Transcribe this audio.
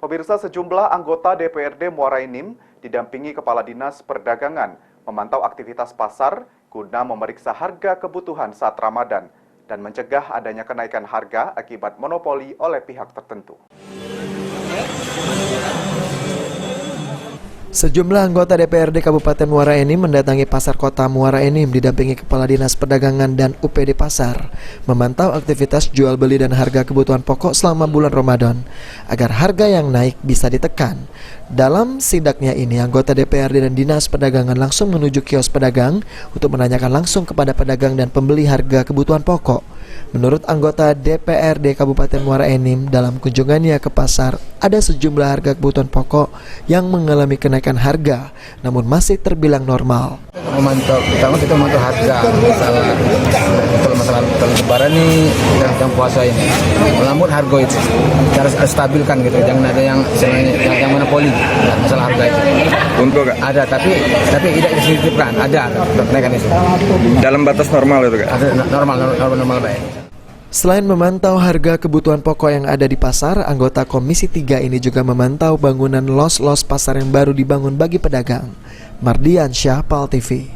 Pemirsa, sejumlah anggota DPRD Muara Enim didampingi Kepala Dinas Perdagangan memantau aktivitas pasar guna memeriksa harga kebutuhan saat Ramadan dan mencegah adanya kenaikan harga akibat monopoli oleh pihak tertentu. Sejumlah anggota DPRD Kabupaten Muara Enim mendatangi Pasar Kota Muara Enim didampingi Kepala Dinas Perdagangan dan UPD Pasar memantau aktivitas jual beli dan harga kebutuhan pokok selama bulan Ramadan agar harga yang naik bisa ditekan. Dalam sidaknya ini, anggota DPRD dan Dinas Perdagangan langsung menuju kios pedagang untuk menanyakan langsung kepada pedagang dan pembeli harga kebutuhan pokok. Menurut anggota DPRD Kabupaten Muara Enim, dalam kunjungannya ke pasar, ada sejumlah harga kebutuhan pokok yang mengalami kenaikan harga, namun masih terbilang normal. Pertama kita memantau harga, masalah lebaran ini dan puasa ini, namun harga itu harus stabilkan gitu, jangan ada yang monopoli masalah harga itu. Untuk ada, tapi tidak disidikkan, ada kenaikan itu. Dalam batas normal itu Kak? Ada normal baik. Selain memantau harga kebutuhan pokok yang ada di pasar, anggota Komisi 3 ini juga memantau bangunan los-los pasar yang baru dibangun bagi pedagang. Mardian Syah, PAL TV.